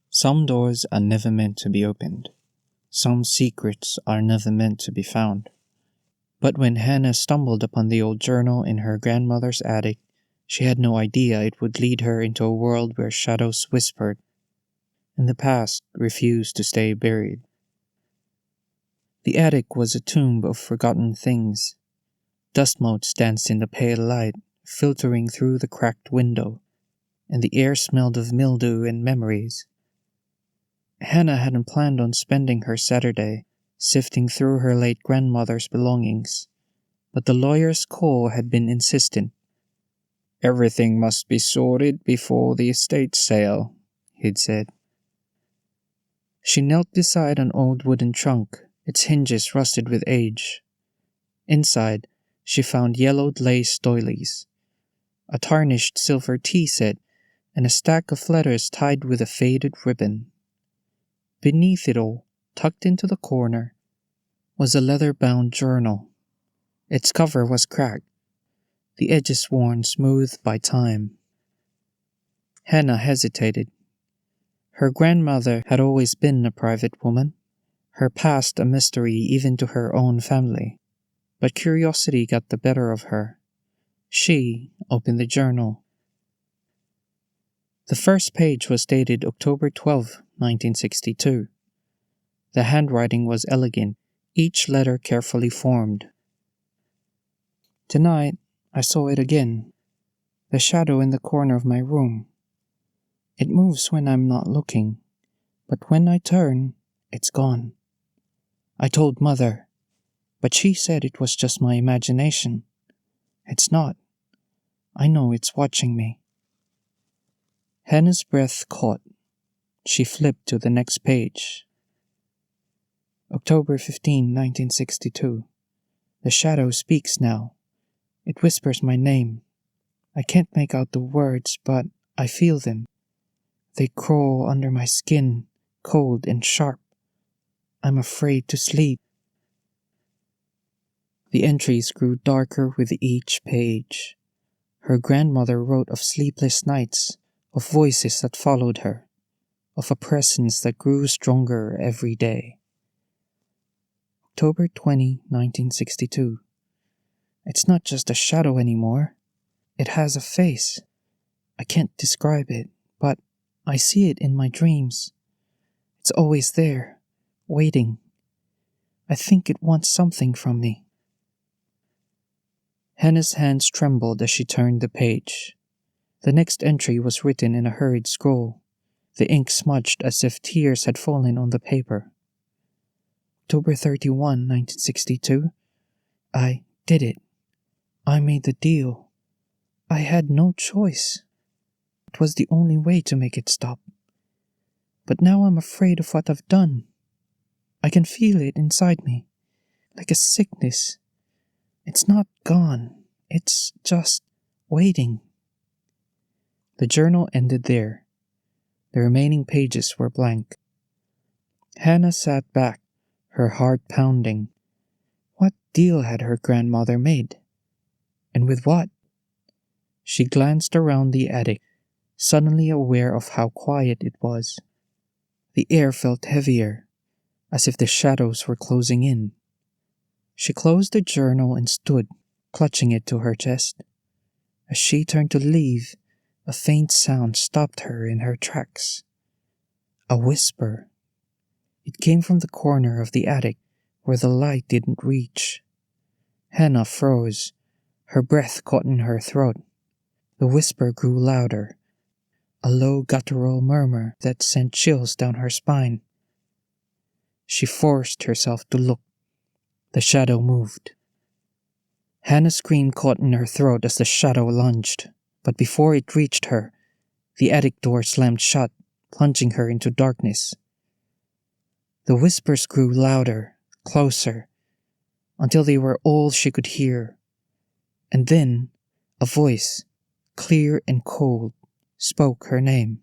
Some doors are never meant to be opened. Some secrets are never meant to be found. But when Hannah stumbled upon the old journal in her grandmother's attic, she had no idea it would lead her into a world where shadows whispered, and the past refused to stay buried. The attic was a tomb of forgotten things. Dust motes danced in the pale light, filtering through the cracked window, and the air smelled of mildew and memories. Hannah hadn't planned on spending her Saturday sifting through her late grandmother's belongings, but the lawyer's call had been insistent. "Everything must be sorted before the estate sale," he'd said. She knelt beside an old wooden trunk, its hinges rusted with age. Inside, she found yellowed lace doilies, a tarnished silver tea set, and a stack of letters tied with a faded ribbon. Beneath it all, tucked into the corner, was a leather-bound journal. Its cover was cracked, the edges worn smooth by time. Hannah hesitated. Her grandmother had always been a private woman, her past a mystery even to her own family. But curiosity got the better of her. She opened the journal. The first page was dated October 12, 1962. The handwriting was elegant, each letter carefully formed. "Tonight, I saw it again. The shadow in the corner of my room. It moves when I'm not looking, but when I turn, it's gone. I told Mother, but she said it was just my imagination. It's not. I know it's watching me." Hannah's breath caught. She flipped to the next page. October 15, 1962. The shadow speaks now. It whispers my name. I can't make out the words, but I feel them. They crawl under my skin, cold and sharp. I'm afraid to sleep. The entries grew darker with each page. Her grandmother wrote of sleepless nights, of voices that followed her, of a presence that grew stronger every day. October 20, 1962. It's not just a shadow anymore. It has a face. I can't describe it, but I see it in my dreams. It's always there, waiting. I think it wants something from me. Hannah's hands trembled as she turned the page. The next entry was written in a hurried scroll, the ink smudged as if tears had fallen on the paper. October 31, 1962. I did it. I made the deal. I had no choice. It was the only way to make it stop. But now I'm afraid of what I've done. I can feel it inside me, like a sickness. It's not gone. It's just waiting. The journal ended there. The remaining pages were blank. Hannah sat back, her heart pounding. What deal had her grandmother made? And with what? She glanced around the attic, suddenly aware of how quiet it was. The air felt heavier, as if the shadows were closing in. She closed the journal and stood, clutching it to her chest. As she turned to leave, a faint sound stopped her in her tracks. A whisper. It came from the corner of the attic where the light didn't reach. Hannah froze, her breath caught in her throat. The whisper grew louder, a low guttural murmur that sent chills down her spine. She forced herself to look. The shadow moved. Hannah's scream caught in her throat as the shadow lunged, but before it reached her, the attic door slammed shut, plunging her into darkness. The whispers grew louder, closer, until they were all she could hear. And then, a voice, clear and cold, spoke her name.